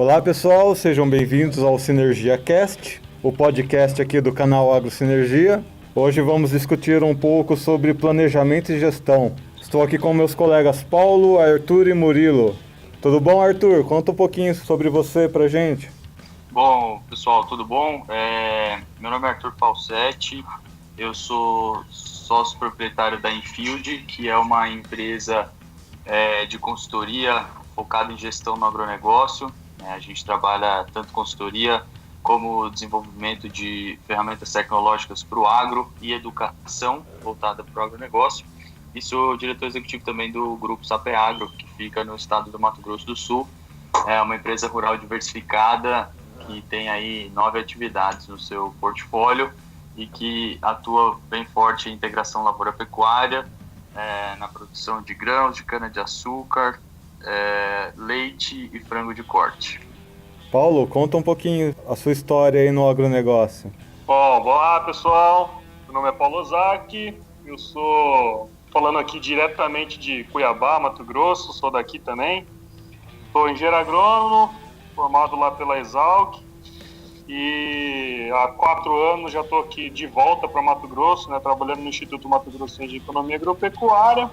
Olá pessoal, sejam bem-vindos ao Sinergia Cast, o podcast aqui do canal AgroSinergia. Hoje vamos discutir um pouco sobre planejamento e gestão. Estou aqui com meus colegas Paulo, Arthur e Murilo. Tudo bom, Arthur? Conta um pouquinho sobre você pra gente. Bom, pessoal, tudo bom? Meu nome é Arthur Falsetti, eu sou sócio proprietário da Infield, que é uma empresa de consultoria focada em gestão no agronegócio. A gente trabalha tanto consultoria como desenvolvimento de ferramentas tecnológicas para o agro e educação voltada para o agronegócio. E sou diretor executivo também do grupo Sapeagro, que fica no estado do Mato Grosso do Sul. É uma empresa rural diversificada que tem aí 9 atividades no seu portfólio e que atua bem forte em integração lavoura-pecuária, na produção de grãos, de cana-de-açúcar, leite e frango de corte. Paulo, conta um pouquinho a sua história aí no agronegócio. Bom, olá pessoal, meu nome é Paulo Ozaki, eu sou falando aqui diretamente de Cuiabá, Mato Grosso, sou daqui também. Sou engenheiro agrônomo, formado lá pela Exalc, e há 4 anos já estou aqui de volta para Mato Grosso, trabalhando no Instituto Mato Grossense de Economia Agropecuária.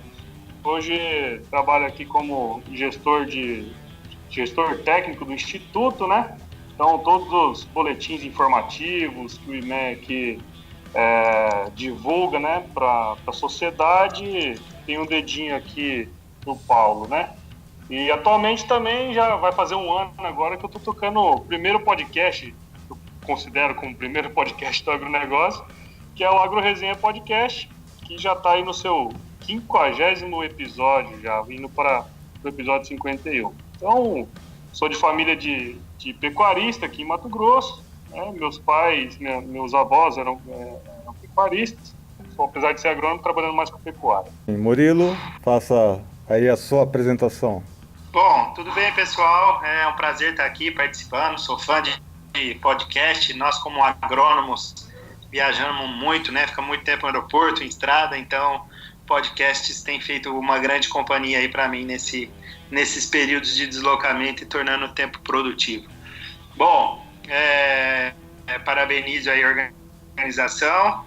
Hoje trabalho aqui como gestor técnico do Instituto, Então, todos os boletins informativos que o IMEC divulga, para a sociedade, tem um dedinho aqui do Paulo, E atualmente também já vai fazer um ano agora que eu estou tocando o primeiro podcast, que eu considero como o primeiro podcast do agronegócio, que é o Agro Resenha Podcast, que já está aí no seu 50º episódio, já vindo para o episódio 51. Então, sou de família de pecuarista aqui em Mato Grosso, Meus pais, meus avós eram pecuaristas, apesar de ser agrônomo, trabalhando mais com pecuária. Murilo, faça aí a sua apresentação. Bom, tudo bem, pessoal? É um prazer estar aqui participando, sou fã de podcast. Nós, como agrônomos, viajamos muito, Fica muito tempo no aeroporto, em estrada, então podcasts têm feito uma grande companhia aí para mim nesses períodos de deslocamento e tornando o tempo produtivo. Bom, parabenizo aí a organização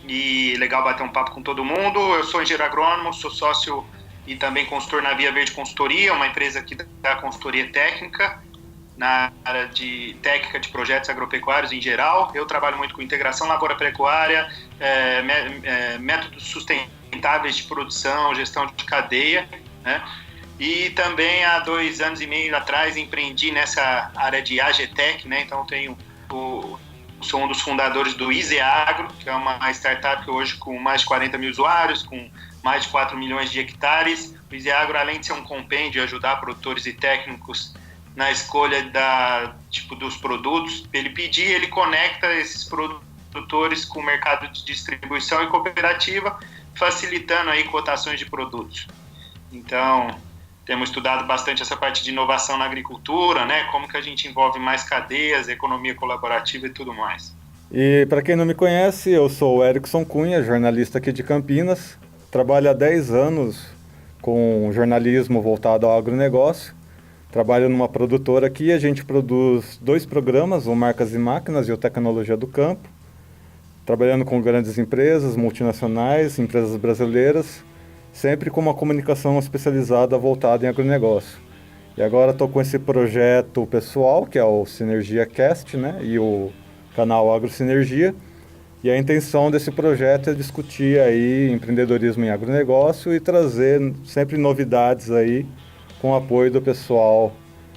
e legal bater um papo com todo mundo. Eu sou engenheiro agrônomo, sou sócio e também consultor na Via Verde Consultoria, uma empresa que dá consultoria técnica na área de técnica de projetos agropecuários em geral. Eu trabalho muito com integração lavoura-pecuária, métodos sustentáveis de produção, gestão de cadeia, E também há 2 anos e meio atrás empreendi nessa área de AgTech, Então sou um dos fundadores do IzeAgro, que é uma startup hoje com mais de 40 mil usuários, com mais de 4 milhões de hectares. O IzeAgro, além de ser um compêndio e ajudar produtores e técnicos na escolha dos produtos, ele conecta esses produtores com o mercado de distribuição e cooperativa, facilitando aí cotações de produtos. Então, temos estudado bastante essa parte de inovação na agricultura, Como que a gente envolve mais cadeias, economia colaborativa e tudo mais. E para quem não me conhece, eu sou o Erickson Cunha, jornalista aqui de Campinas. Trabalho há 10 anos com jornalismo voltado ao agronegócio. Trabalho numa produtora aqui, a gente produz 2 programas, o Marcas e Máquinas e o Tecnologia do Campo. Trabalhando com grandes empresas, multinacionais, empresas brasileiras, sempre com uma comunicação especializada voltada em agronegócio. E agora estou com esse projeto pessoal, que é o Sinergia Cast, e o canal AgroSinergia. E a intenção desse projeto é discutir aí empreendedorismo em agronegócio e trazer sempre novidades aí com o apoio do pessoal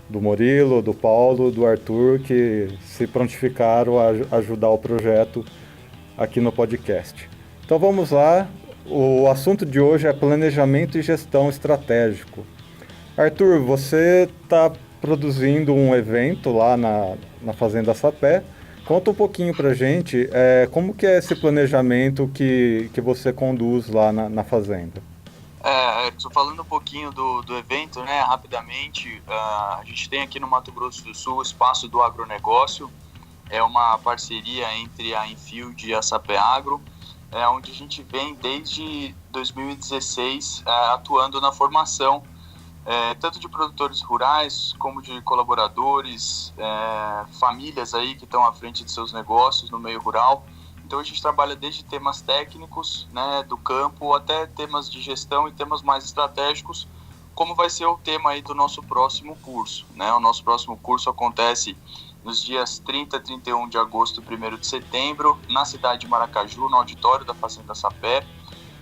do Murilo, do Paulo, do Arthur, que se prontificaram a ajudar o projeto aqui no podcast. Então vamos lá. O assunto de hoje é planejamento e gestão estratégico. Arthur, você está produzindo um evento lá na Fazenda Sapé. Conta um pouquinho para a gente como que é esse planejamento que você conduz lá na Fazenda. Falando um pouquinho do evento, rapidamente, a gente tem aqui no Mato Grosso do Sul o Espaço do Agronegócio. É uma parceria entre a Infield e a Sapeagro, onde a gente vem desde 2016 atuando na formação tanto de produtores rurais como de colaboradores, famílias aí que estão à frente de seus negócios no meio rural. Então a gente trabalha desde temas técnicos, né, do campo, até temas de gestão e temas mais estratégicos, como vai ser o tema aí do nosso próximo curso, né? O nosso próximo curso acontece nos dias 30, 31 de agosto e 1º de setembro, na cidade de Maracaju, no auditório da Fazenda Sapé,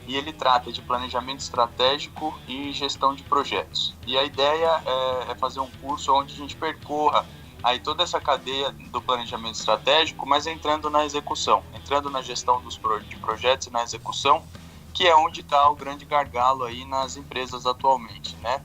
e ele trata de planejamento estratégico e gestão de projetos. E a ideia é fazer um curso onde a gente percorra aí toda essa cadeia do planejamento estratégico, mas entrando na execução, entrando na gestão de projetos e na execução, que é onde está o grande gargalo aí nas empresas atualmente, né?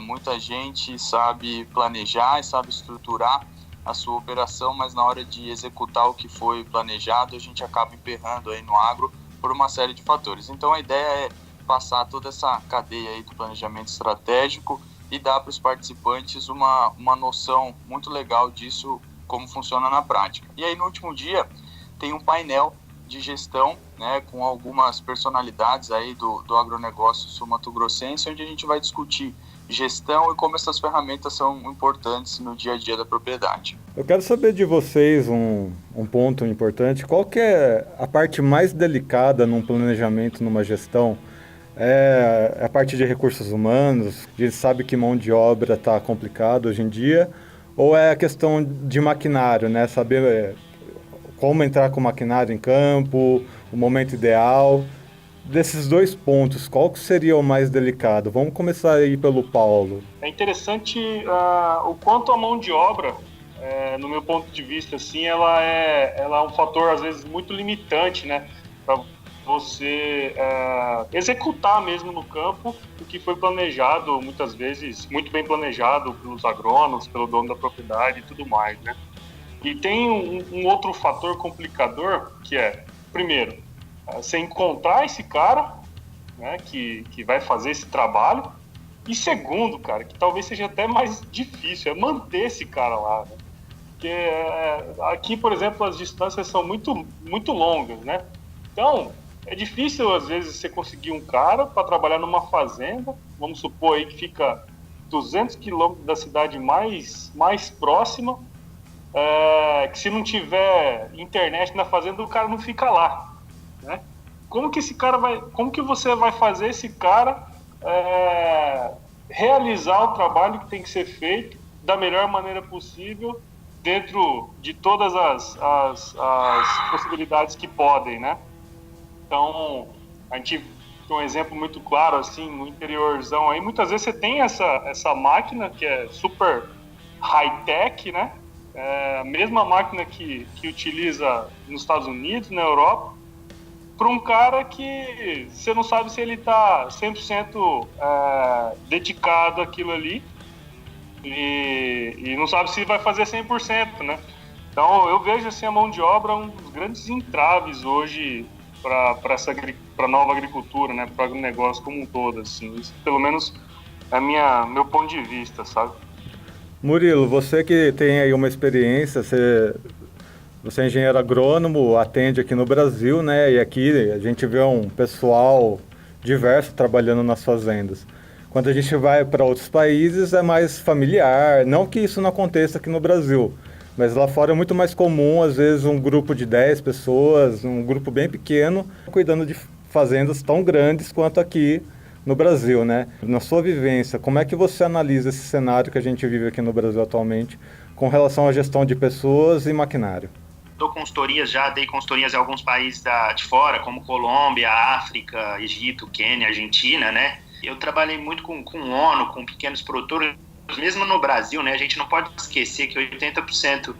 Muita gente sabe planejar e sabe estruturar a sua operação, mas na hora de executar o que foi planejado, a gente acaba emperrando aí no agro por uma série de fatores. Então a ideia é passar toda essa cadeia aí do planejamento estratégico e dar para os participantes uma noção muito legal disso, como funciona na prática. E aí no último dia tem um painel de gestão, né, com algumas personalidades aí do agronegócio sul-mato-grossense, onde a gente vai discutir gestão e como essas ferramentas são importantes no dia a dia da propriedade. Eu quero saber de vocês um ponto importante. Qual que é a parte mais delicada num planejamento, numa gestão? É a parte de recursos humanos? A gente sabe que mão de obra está complicado hoje em dia. Ou é a questão de maquinário, né? Saber como entrar com o maquinário em campo, o momento ideal. Desses dois pontos, qual que seria o mais delicado? Vamos começar aí pelo Paulo. É interessante o quanto a mão de obra, no meu ponto de vista, assim, ela é um fator, às vezes, muito limitante, né, para você executar mesmo no campo o que foi planejado, muitas vezes, muito bem planejado pelos agrônomos, pelo dono da propriedade e tudo mais, né? E tem um outro fator complicador, que é, primeiro, você encontrar esse cara, né, que vai fazer esse trabalho, e segundo, cara, que talvez seja até mais difícil, é manter esse cara lá, né? Porque aqui, por exemplo, as distâncias são muito, muito longas, né? Então, é difícil, às vezes, você conseguir um cara para trabalhar numa fazenda, vamos supor aí que fica 200 quilômetros da cidade mais próxima, que se não tiver internet na fazenda, o cara não fica lá, né? Como que você vai fazer esse cara realizar o trabalho que tem que ser feito da melhor maneira possível dentro de todas as possibilidades que podem, né? Então, a gente tem um exemplo muito claro, assim, no interiorzão aí, muitas vezes você tem essa máquina que é super high-tech, né? A mesma máquina que utiliza nos Estados Unidos, na Europa, para um cara que você não sabe se ele está 100% dedicado àquilo ali e não sabe se vai fazer 100%, né? Então, eu vejo assim, a mão de obra um dos grandes entraves hoje para a nova agricultura, né? Para o agronegócio como um todo, assim. Isso, pelo menos, é meu ponto de vista, sabe? Murilo, você que tem aí uma experiência, você é engenheiro agrônomo, atende aqui no Brasil, né? E aqui a gente vê um pessoal diverso trabalhando nas fazendas. Quando a gente vai para outros países é mais familiar, não que isso não aconteça aqui no Brasil, mas lá fora é muito mais comum, às vezes, um grupo de 10 pessoas, um grupo bem pequeno, cuidando de fazendas tão grandes quanto aqui no Brasil, né? Na sua vivência, como é que você analisa esse cenário que a gente vive aqui no Brasil atualmente com relação à gestão de pessoas e maquinário? Dei consultorias em alguns países de fora, como Colômbia, África, Egito, Quênia, Argentina, né? Eu trabalhei muito com ONU, com pequenos produtores, mesmo no Brasil, né? A gente não pode esquecer que 80%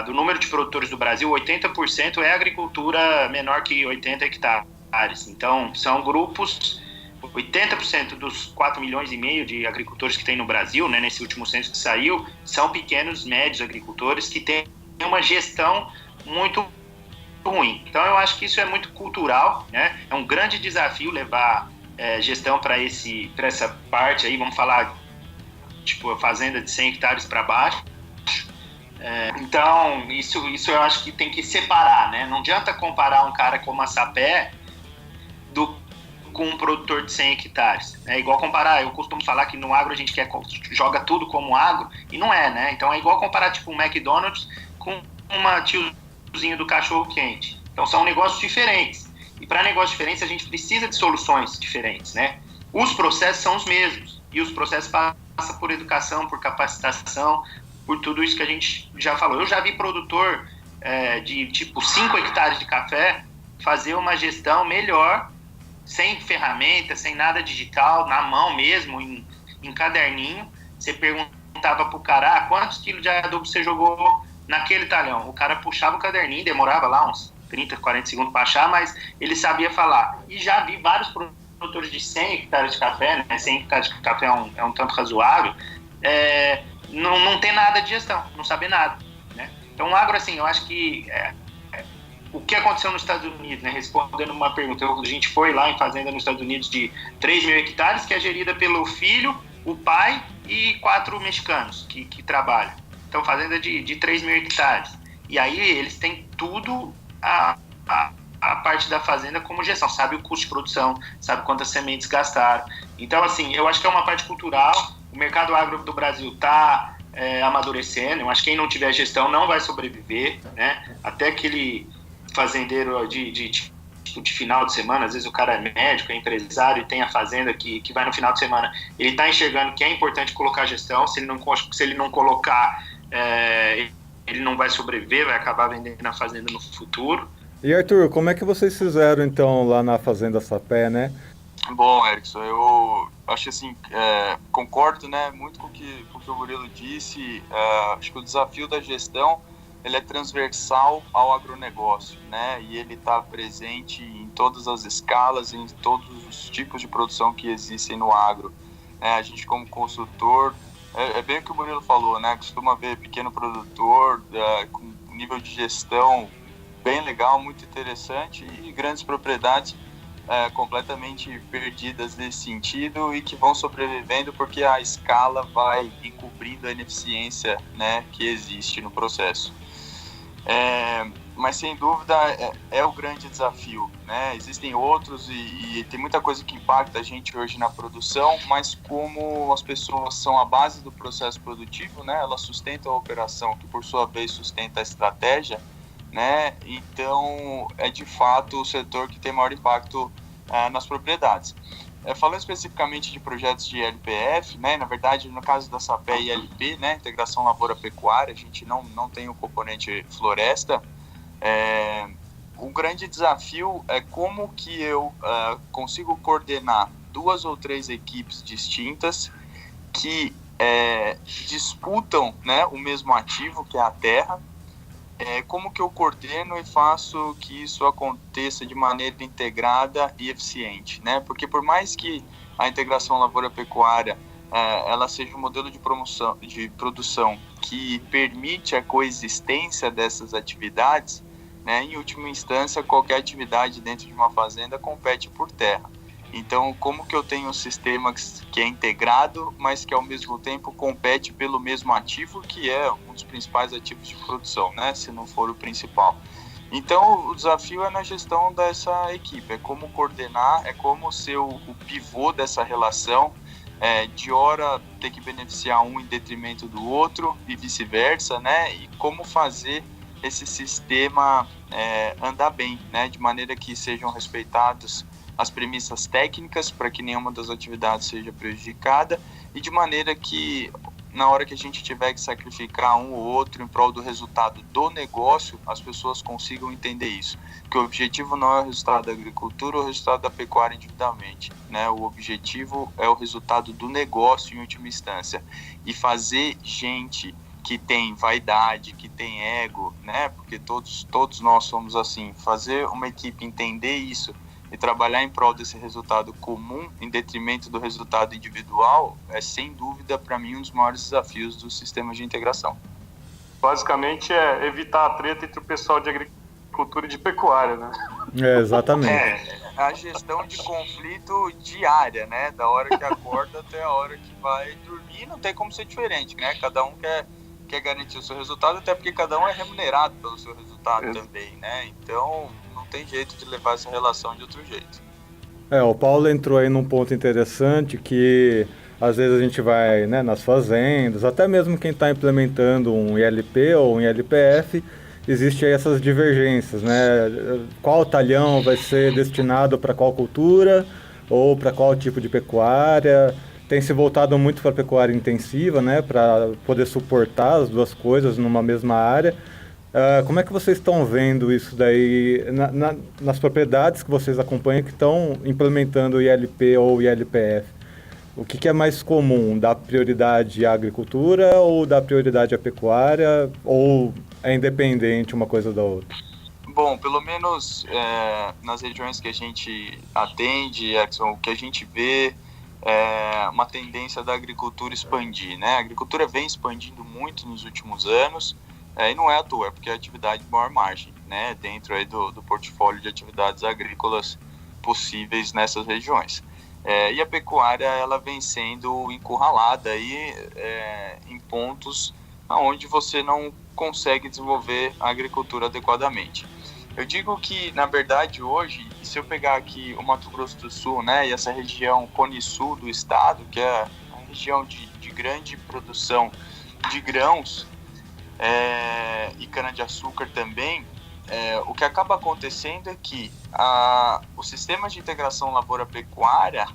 do número de produtores do Brasil, 80% é agricultura menor que 80 hectares. Então, são grupos, 80% dos 4,5 milhões de agricultores que tem no Brasil, né, nesse último censo que saiu, são pequenos, médios agricultores que têm uma gestão muito ruim. Então, eu acho que isso é muito cultural, né? É um grande desafio levar gestão para essa parte aí, vamos falar, tipo, fazenda de 100 hectares para baixo. Então, isso eu acho que tem que separar, né? Não adianta comparar um cara como a Sapé com um produtor de 100 hectares. É igual comparar, eu costumo falar que no agro a gente joga tudo como agro, e não é, né? Então é igual comparar tipo um McDonald's com uma tiozinho do cachorro quente. Então são negócios diferentes. E para negócios diferentes a gente precisa de soluções diferentes, né? Os processos são os mesmos. E os processos passam por educação, por capacitação, por tudo isso que a gente já falou. Eu já vi produtor de tipo 5 hectares de café fazer uma gestão melhor, sem ferramenta, sem nada digital, na mão mesmo, em caderninho. Você perguntava pro cara, quantos quilos de adubo você jogou naquele talhão? O cara puxava o caderninho, demorava lá uns 30, 40 segundos para achar, mas ele sabia falar. E já vi vários produtores de 100 hectares de café, né? 100 hectares de café é um tanto razoável, não tem nada de gestão, não saber nada, né? Então o agro, assim, eu acho que o que aconteceu nos Estados Unidos, né? Respondendo uma pergunta, a gente foi lá em fazenda nos Estados Unidos de 3 mil hectares, que é gerida pelo filho, o pai e 4 mexicanos que trabalham. Então fazenda de 3 mil hectares. E aí eles têm tudo a parte da fazenda como gestão, sabe o custo de produção, sabe quantas sementes gastaram. Então, assim, eu acho que é uma parte cultural. O mercado agro do Brasil está amadurecendo. Eu acho que quem não tiver gestão não vai sobreviver, né? Até aquele fazendeiro de final de semana, às vezes o cara é médico, é empresário e tem a fazenda que vai no final de semana, ele está enxergando que é importante colocar gestão. Se ele não colocar, ele não vai sobreviver, vai acabar vendendo a fazenda no futuro. E Arthur, como é que vocês fizeram então lá na Fazenda Sapé, né? Bom, Erickson, eu acho assim, concordo, né, muito com o que o Murilo disse. Acho que o desafio da gestão ele é transversal ao agronegócio, né, e ele está presente em todas as escalas, em todos os tipos de produção que existem no agro. A gente como consultor, é bem o que o Murilo falou, né, costuma ver pequeno produtor com nível de gestão bem legal, muito interessante, e grandes propriedades completamente perdidas nesse sentido e que vão sobrevivendo porque a escala vai encobrindo a ineficiência, né, que existe no processo. Mas sem dúvida é o grande desafio, né? Existem outros e tem muita coisa que impacta a gente hoje na produção, mas como as pessoas são a base do processo produtivo, né, elas sustentam a operação, que por sua vez sustenta a estratégia, né? Então é de fato o setor que tem maior impacto nas propriedades. Falando especificamente de projetos de LPF, né? Na verdade, no caso da Sapé e LP, né? Integração lavoura-pecuária, a gente não tem o componente floresta. O grande desafio é como que eu consigo coordenar 2 ou 3 equipes distintas que disputam, né, o mesmo ativo, que é a terra. Como que eu coordeno e faço que isso aconteça de maneira integrada e eficiente, né? Porque por mais que a integração lavoura-pecuária ela seja um modelo de produção que permite a coexistência dessas atividades, né? Em última instância, qualquer atividade dentro de uma fazenda compete por terra. Então, como que eu tenho um sistema que é integrado, mas que ao mesmo tempo compete pelo mesmo ativo, que é um dos principais ativos de produção, né? Se não for o principal. Então, o desafio é na gestão dessa equipe, é como coordenar, é como ser o pivô dessa relação, de hora ter que beneficiar um em detrimento do outro e vice-versa, né? E como fazer esse sistema andar bem, né? De maneira que sejam respeitados as premissas técnicas para que nenhuma das atividades seja prejudicada e de maneira que na hora que a gente tiver que sacrificar um ou outro em prol do resultado do negócio, as pessoas consigam entender isso, que o objetivo não é o resultado da agricultura ou o resultado da pecuária individualmente, né? O objetivo é o resultado do negócio em última instância, e fazer gente que tem vaidade, que tem ego, né? Porque todos nós somos assim, fazer uma equipe entender isso e trabalhar em prol desse resultado comum em detrimento do resultado individual é, sem dúvida, para mim, um dos maiores desafios do sistema de integração. Basicamente é evitar a treta entre o pessoal de agricultura e de pecuária, né? Exatamente. A gestão de conflito diária, né? Da hora que acorda até a hora que vai dormir, não tem como ser diferente, né? Cada um quer garantir o seu resultado, até porque cada um é remunerado pelo seu resultado também, né? Então, não tem jeito de levar essa relação de outro jeito. O Paulo entrou aí num ponto interessante que às vezes a gente vai, né, nas fazendas, até mesmo quem está implementando um ILP ou um ILPF, existe aí essas divergências, né? Qual talhão vai ser destinado para qual cultura ou para qual tipo de pecuária? Tem se voltado muito para a pecuária intensiva, né, para poder suportar as duas coisas numa mesma área. Como é que vocês estão vendo isso daí nas propriedades que vocês acompanham que estão implementando o ILP ou o ILPF? O que é mais comum? Dar prioridade à agricultura ou dar prioridade à pecuária? Ou é independente uma coisa da outra? Bom, pelo menos nas regiões que a gente atende, Exxon, o que a gente vê é uma tendência da agricultura expandir, né? A agricultura vem expandindo muito nos últimos anos, e não é à toa, porque é a atividade de maior margem, né? Dentro aí do portfólio de atividades agrícolas possíveis nessas regiões. E a pecuária, ela vem sendo encurralada aí, em pontos onde você não consegue desenvolver a agricultura adequadamente. Eu digo que, na verdade, hoje, se eu pegar aqui o Mato Grosso do Sul, né, e essa região Cone Sul do estado, que é a região de grande produção de grãos e cana-de-açúcar também, o que acaba acontecendo é que os sistemas de integração lavoura-pecuária,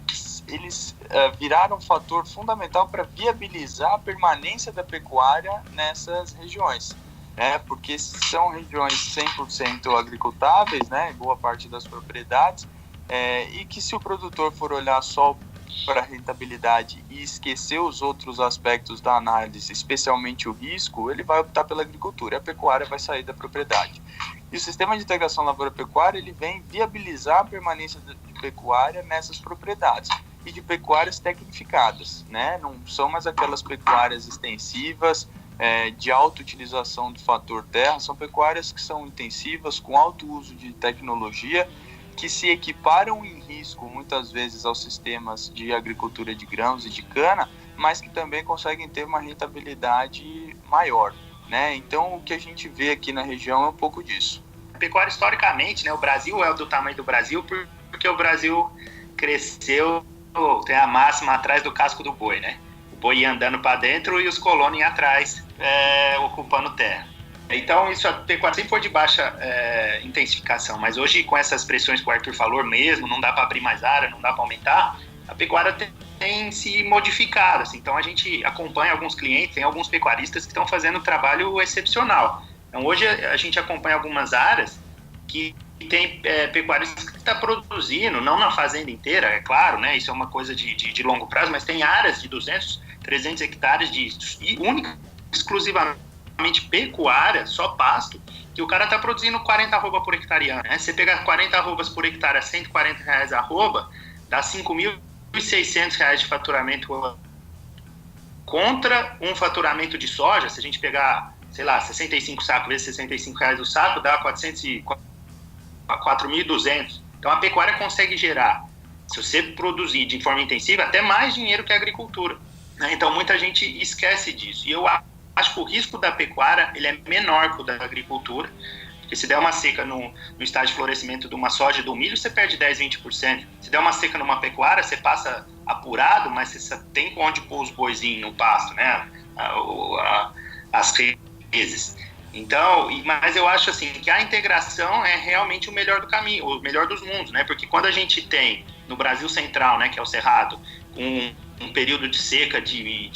eles viraram um fator fundamental para viabilizar a permanência da pecuária nessas regiões, né? Porque são regiões 100% agricultáveis, né, em boa parte das propriedades, e que se o produtor for olhar só para a rentabilidade e esquecer os outros aspectos da análise, especialmente o risco, ele vai optar pela agricultura, e a pecuária vai sair da propriedade. E o sistema de integração lavoura-pecuária, ele vem viabilizar a permanência de pecuária nessas propriedades e de pecuárias tecnificadas, né? Não são mais aquelas pecuárias extensivas, de alta utilização do fator terra, são pecuárias que são intensivas, com alto uso de tecnologia, que se equiparam em risco muitas vezes aos sistemas de agricultura de grãos e de cana, mas que também conseguem ter uma rentabilidade maior, né? Então o que a gente vê aqui na região é um pouco disso. A pecuária, historicamente, né, o Brasil é do tamanho do Brasil porque o Brasil cresceu, tem a máxima atrás do casco do boi, né? O boi ia andando para dentro e os colonos iam atrás, ocupando terra. Então, a pecuária sempre foi de baixa intensificação, mas hoje, com essas pressões que o Arthur falou mesmo, não dá para abrir mais área, não dá para aumentar, a pecuária tem se modificado. Assim. Então, a gente acompanha alguns clientes, tem alguns pecuaristas que estão fazendo um trabalho excepcional. Então, hoje, a gente acompanha algumas áreas que tem pecuaristas que estão produzindo, não na fazenda inteira, é claro, né? Isso é uma coisa de longo prazo, mas tem áreas de 200, 300 hectares exclusivamente pecuária, só pasto, que o cara está produzindo 40 arroba por hectare ano. Né? Você pegar 40 arrobas por hectare a R$140 a arroba, dá R$5.600 de faturamento contra um faturamento de soja. Se a gente pegar, sei lá, 65 sacos vezes R$65 o saco, dá 4.200. Então a pecuária consegue gerar, se você produzir de forma intensiva, até mais dinheiro que a agricultura. Né? Então muita gente esquece disso. E eu acho que o risco da pecuária ele é menor que o da agricultura, porque se der uma seca no estágio de florescimento de uma soja e do milho, você perde 10, 20%. Se der uma seca numa pecuária, você passa apurado, mas você tem onde pôr os boizinhos no pasto, né? As reses. Então, mas eu acho assim que a integração é realmente o melhor do caminho, o melhor dos mundos, né? Porque quando a gente tem no Brasil Central, né, que é o Cerrado, um período de seca de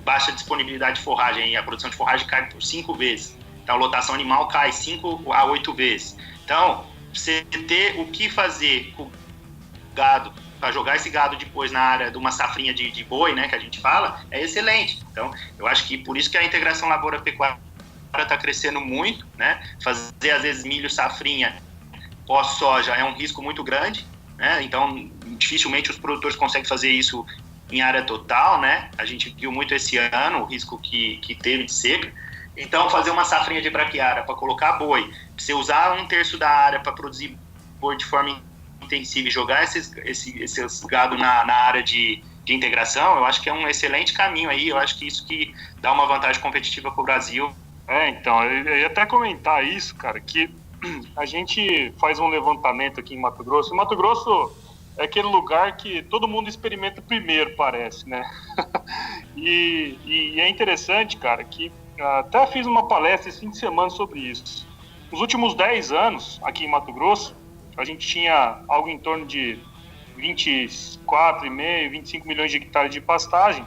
baixa disponibilidade de forragem, e a produção de forragem cai por 5 vezes. Então, a lotação animal cai 5 a 8 vezes. Então, você ter o que fazer com o gado, para jogar esse gado depois na área de uma safrinha de boi, né, que a gente fala, é excelente. Então, eu acho que por isso que a integração lavoura-pecuária está crescendo muito, né? Fazer, às vezes, milho safrinha pós-soja é um risco muito grande, né? Então, dificilmente os produtores conseguem fazer isso em área total, né? A gente viu muito esse ano o risco que teve de seca. Então, fazer uma safrinha de braquiária para colocar boi, você usar 1/3 da área para produzir boi de forma intensiva e jogar esses gado na área de integração, eu acho que é um excelente caminho aí. Eu acho que isso que dá uma vantagem competitiva para o Brasil. Então, eu ia até comentar isso, cara, que a gente faz um levantamento aqui em Mato Grosso. Em Mato Grosso, é aquele lugar que todo mundo experimenta primeiro, parece, né? E é interessante, cara, que até fiz uma palestra esse fim de semana sobre isso. Nos últimos 10 anos, aqui em Mato Grosso, a gente tinha algo em torno de 24,5, 25 milhões de hectares de pastagem.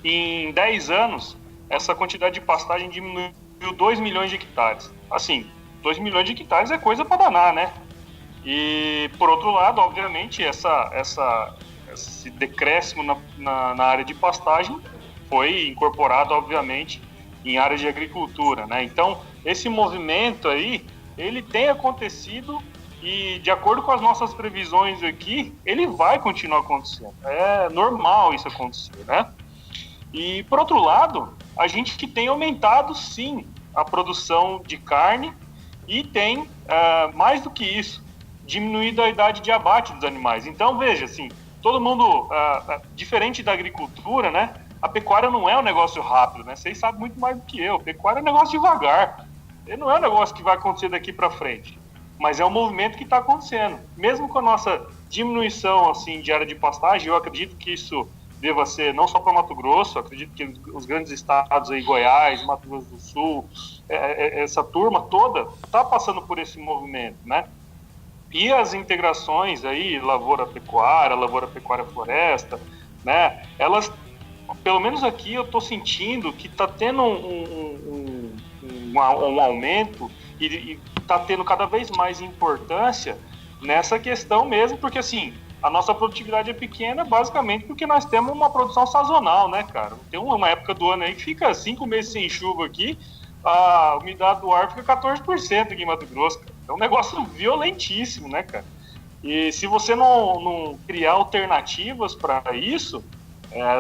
Em 10 anos, essa quantidade de pastagem diminuiu 2 milhões de hectares. Assim, 2 milhões de hectares é coisa para danar, né? E, por outro lado, obviamente, esse decréscimo na área de pastagem foi incorporado, obviamente, em áreas de agricultura, né? Então, esse movimento aí, ele tem acontecido e, de acordo com as nossas previsões aqui, ele vai continuar acontecendo. É normal isso acontecer, né? E, por outro lado, a gente que tem aumentado, sim, a produção de carne e tem, mais do que isso, diminuído a idade de abate dos animais. Então, veja, assim, todo mundo, diferente da agricultura, né? A pecuária não é um negócio rápido, né? Vocês sabem muito mais do que eu. A pecuária é um negócio devagar. Ele não é um negócio que vai acontecer daqui para frente. Mas é um movimento que está acontecendo. Mesmo com a nossa diminuição, assim, de área de pastagem, eu acredito que isso deva ser não só para Mato Grosso, acredito que os grandes estados aí, Goiás, Mato Grosso do Sul, essa turma toda está passando por esse movimento, né? E as integrações aí, lavoura-pecuária-floresta, né? Elas, pelo menos aqui, eu estou sentindo que está tendo um aumento e está tendo cada vez mais importância nessa questão mesmo, porque assim, a nossa produtividade é pequena basicamente porque nós temos uma produção sazonal, né, cara? Tem uma época do ano aí que fica 5 meses sem chuva aqui, a umidade do ar fica 14% aqui em Mato Grosso, cara. É um negócio violentíssimo, né, cara? E se você não criar alternativas para isso,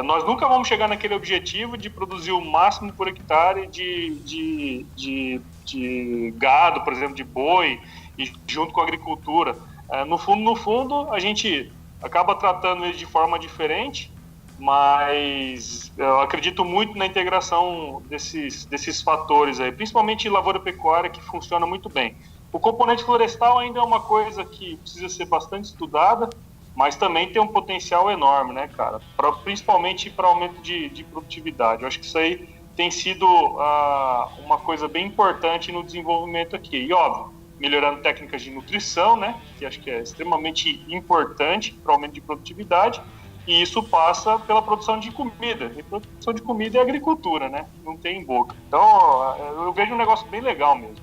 nós nunca vamos chegar naquele objetivo de produzir o máximo por hectare de gado, por exemplo, de boi, e junto com a agricultura. No fundo, a gente acaba tratando eles de forma diferente, mas eu acredito muito na integração desses fatores aí, principalmente lavoura-pecuária, que funciona muito bem. O componente florestal ainda é uma coisa que precisa ser bastante estudada, mas também tem um potencial enorme, né, cara? Principalmente para aumento de produtividade. Eu acho que isso aí tem sido uma coisa bem importante no desenvolvimento aqui. E, óbvio, melhorando técnicas de nutrição, né, que acho que é extremamente importante para o aumento de produtividade, e isso passa pela produção de comida. E produção de comida é agricultura, né? Não tem boca. Então, eu vejo um negócio bem legal mesmo.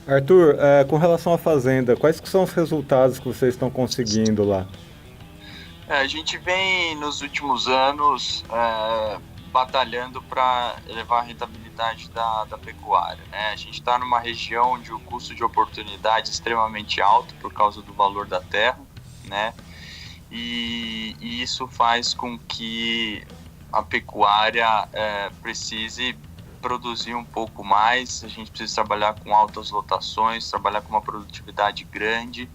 Arthur, com relação à fazenda, quais que são os resultados que vocês estão conseguindo lá? A gente vem, nos últimos anos, batalhando para elevar a rentabilidade da pecuária, né? A gente está numa região onde o custo de oportunidade é extremamente alto por causa do valor da terra, né? E isso faz com que a pecuária precise produzir um pouco mais, a gente precisa trabalhar com altas lotações, trabalhar com uma produtividade grande,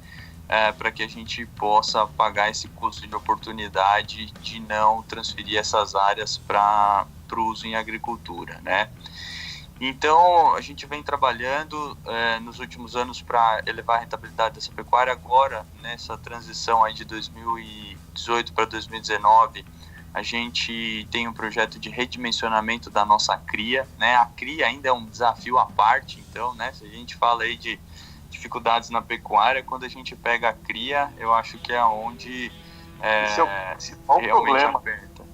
para que a gente possa pagar esse custo de oportunidade de não transferir essas áreas para o uso em agricultura, né? Então, a gente vem trabalhando nos últimos anos para elevar a rentabilidade dessa pecuária. Agora, nessa transição aí de 2018 para 2019, a gente tem um projeto de redimensionamento da nossa cria, né? A cria ainda é um desafio à parte, então, né? Se a gente fala aí de dificuldades na pecuária, quando a gente pega a cria, eu acho que é onde esse é o principal problema. Aperta.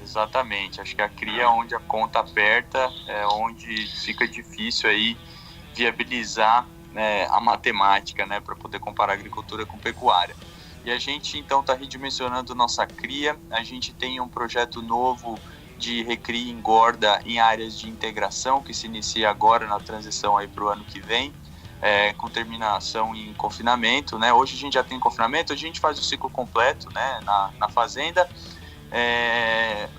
Exatamente. Acho que a cria é onde a conta aperta, é onde fica difícil aí viabilizar a matemática, né, para poder comparar agricultura com pecuária. E a gente, então, está redimensionando nossa cria. A gente tem um projeto novo de recria e engorda em áreas de integração, que se inicia agora na transição aí para o ano que vem, com terminação em confinamento, né? Hoje a gente já tem confinamento, a gente faz o ciclo completo, né, na fazenda,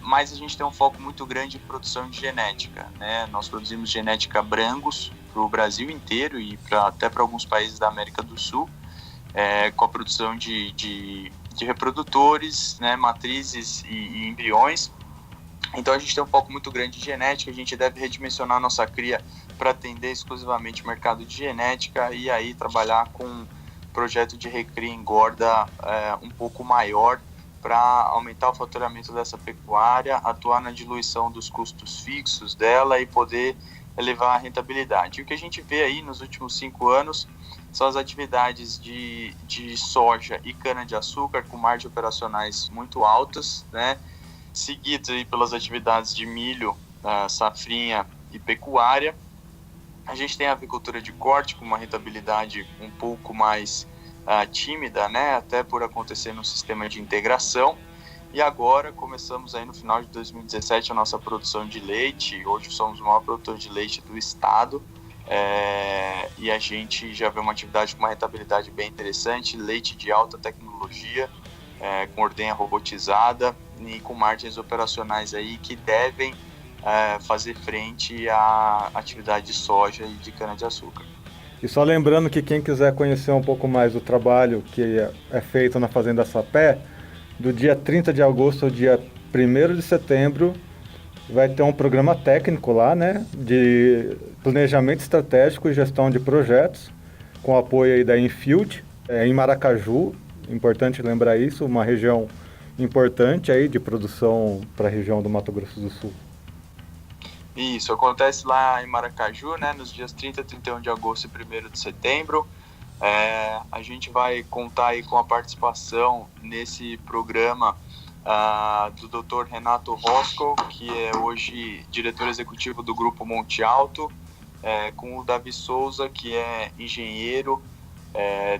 mas a gente tem um foco muito grande em produção de genética, né? Nós produzimos genética Brangus para o Brasil inteiro e até para alguns países da América do Sul, com a produção de reprodutores, né, matrizes e embriões. Então a gente tem um foco muito grande de genética, a gente deve redimensionar a nossa cria para atender exclusivamente o mercado de genética e aí trabalhar com projeto de recria engorda um pouco maior para aumentar o faturamento dessa pecuária, atuar na diluição dos custos fixos dela e poder elevar a rentabilidade. E o que a gente vê aí nos últimos 5 anos são as atividades de soja e cana-de-açúcar com margens operacionais muito altas, né? Seguidas aí pelas atividades de milho, safrinha e pecuária. A gente tem a avicultura de corte com uma rentabilidade um pouco mais tímida, né? Até por acontecer no sistema de integração. E agora começamos aí no final de 2017 a nossa produção de leite. Hoje somos o maior produtor de leite do estado. E a gente já vê uma atividade com uma rentabilidade bem interessante, leite de alta tecnologia, com ordenha robotizada e com margens operacionais aí que devem fazer frente à atividade de soja e de cana-de-açúcar. E só lembrando que quem quiser conhecer um pouco mais do trabalho que é feito na Fazenda Sapé, do dia 30 de agosto ao dia 1º de setembro, vai ter um programa técnico lá, né, de planejamento estratégico e gestão de projetos, com apoio aí da Infield, em Maracaju, importante lembrar isso, uma região importante aí de produção para a região do Mato Grosso do Sul. Isso, acontece lá em Maracaju, né, nos dias 30, 31 de agosto e 1º de setembro. A gente vai contar aí com a participação nesse programa do Dr. Renato Roscoe, que é hoje diretor executivo do Grupo Monte Alto, com o Davi Souza, que é engenheiro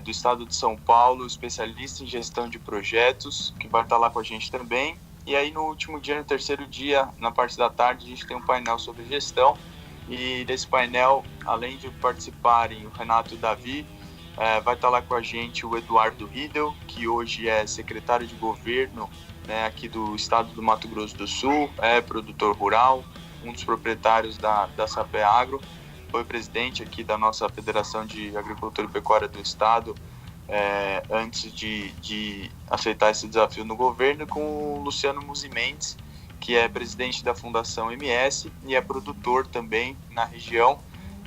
do estado de São Paulo, especialista em gestão de projetos, que vai estar lá com a gente também. E aí no último dia, no terceiro dia, na parte da tarde, a gente tem um painel sobre gestão. E desse painel, além de participarem o Renato e o Davi, vai estar lá com a gente o Eduardo Riedel, que hoje é secretário de governo, né, aqui do estado do Mato Grosso do Sul, é produtor rural, um dos proprietários da Sapé Agro, foi presidente aqui da nossa Federação de Agricultura e Pecuária do estado, antes de aceitar esse desafio no governo, com o Luciano Musi Mendes, que é presidente da Fundação MS e é produtor também na região,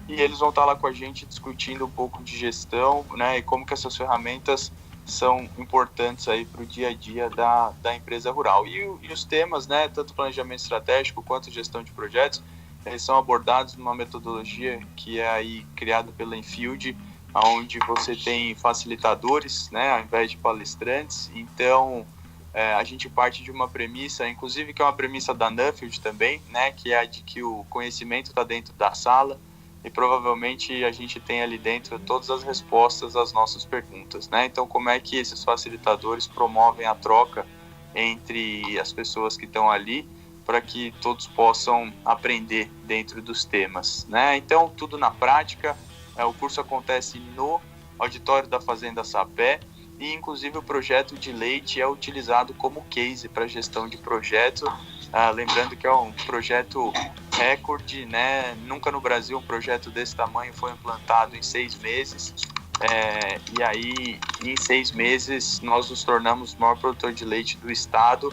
e eles vão estar lá com a gente discutindo um pouco de gestão, né, e como que essas ferramentas são importantes aí para o dia a dia da empresa rural. E os temas, né, tanto planejamento estratégico quanto gestão de projetos, eles são abordados numa metodologia que é aí criada pela Infield, onde você tem facilitadores, né, ao invés de palestrantes. Então, a gente parte de uma premissa, inclusive que é uma premissa da Nuffield também, né, que é a de que o conhecimento está dentro da sala e provavelmente a gente tem ali dentro todas as respostas às nossas perguntas, né? Então, como é que esses facilitadores promovem a troca entre as pessoas que estão ali para que todos possam aprender dentro dos temas, né? Então, tudo na prática. O curso acontece no auditório da Fazenda Sapé e, inclusive, o projeto de leite é utilizado como case para gestão de projeto. Lembrando que é um projeto recorde, né? Nunca no Brasil um projeto desse tamanho foi implantado em 6 meses. E aí, em 6 meses, nós nos tornamos o maior produtor de leite do estado,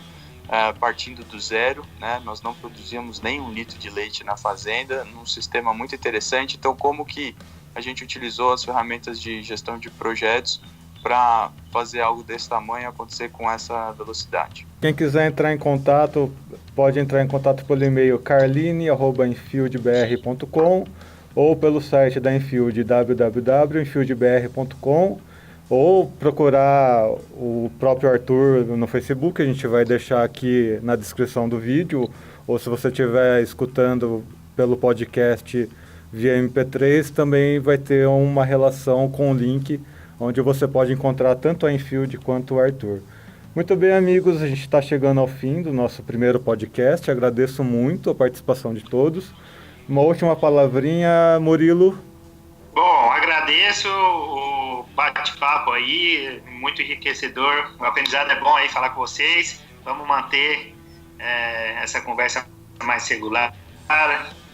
partindo do zero, né? Nós não produzíamos nem 1 litro de leite na fazenda, num sistema muito interessante. Então, como que a gente utilizou as ferramentas de gestão de projetos para fazer algo desse tamanho acontecer com essa velocidade? Quem quiser entrar em contato, pode entrar em contato pelo e-mail carline@infieldbr.com ou pelo site da Infield, www.infieldbr.com, ou procurar o próprio Arthur no Facebook, a gente vai deixar aqui na descrição do vídeo, ou se você estiver escutando pelo podcast via MP3, também vai ter uma relação com o link onde você pode encontrar tanto a Infield quanto o Arthur. Muito bem, amigos, a gente está chegando ao fim do nosso primeiro podcast. Agradeço muito a participação de todos. Uma última palavrinha, Murilo. Bom, agradeço o bate-papo aí, muito enriquecedor. O aprendizado é bom aí falar com vocês. Vamos manter essa conversa mais regular.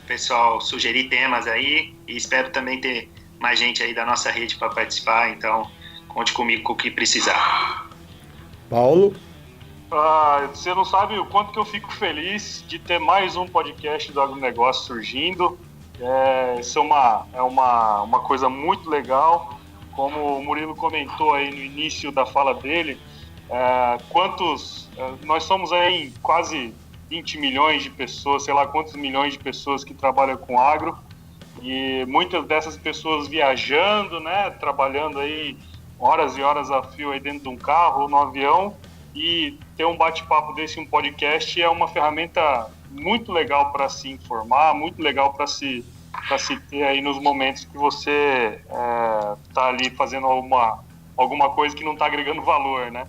O pessoal sugerir temas aí e espero também ter mais gente aí da nossa rede para participar. Então, conte comigo com o que precisar. Paulo? Você não sabe o quanto que eu fico feliz de ter mais um podcast do agronegócio surgindo. Isso é uma coisa muito legal. como o Murilo comentou aí no início da fala dele, nós somos aí quase 20 milhões de pessoas, sei lá quantos milhões de pessoas que trabalham com agro, e muitas dessas pessoas viajando, né, trabalhando aí horas e horas a fio aí dentro de um carro ou no avião, e ter um bate-papo desse, um podcast, é uma ferramenta muito legal para se informar, muito legal para se ter aí nos momentos que você está ali fazendo alguma coisa que não está agregando valor, né?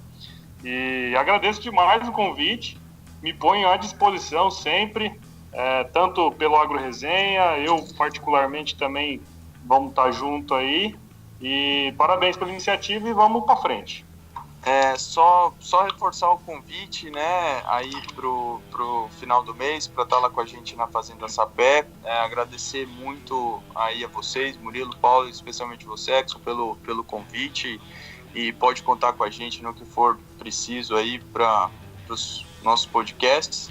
E agradeço demais o convite, me ponho à disposição sempre, tanto pelo Agro Resenha, eu particularmente também vamos estar junto aí, e parabéns pela iniciativa e vamos para frente. Só reforçar o convite, né, aí pro final do mês, para estar lá com a gente na Fazenda Sapé. Agradecer muito aí a vocês, Murilo, Paulo, especialmente você, Exxon, pelo convite, e pode contar com a gente no que for preciso aí para os nossos podcasts.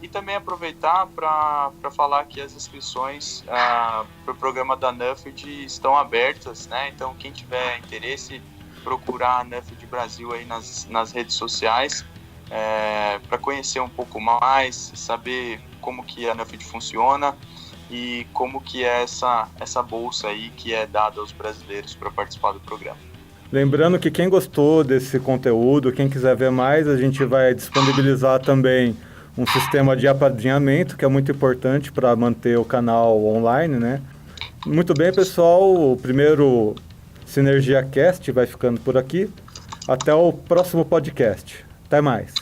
E também aproveitar para falar que as inscrições para o programa da NUFED estão abertas, né? Então, quem tiver interesse, procurar a NUFED Brasil aí nas redes sociais para conhecer um pouco mais, saber como que a NUFED funciona e como que é essa bolsa aí que é dada aos brasileiros para participar do programa. Lembrando que quem gostou desse conteúdo, quem quiser ver mais, a gente vai disponibilizar também um sistema de apadrinhamento, que é muito importante para manter o canal online, né? Muito bem, pessoal, o primeiro Sinergia Cast vai ficando por aqui. Até o próximo podcast. Até mais.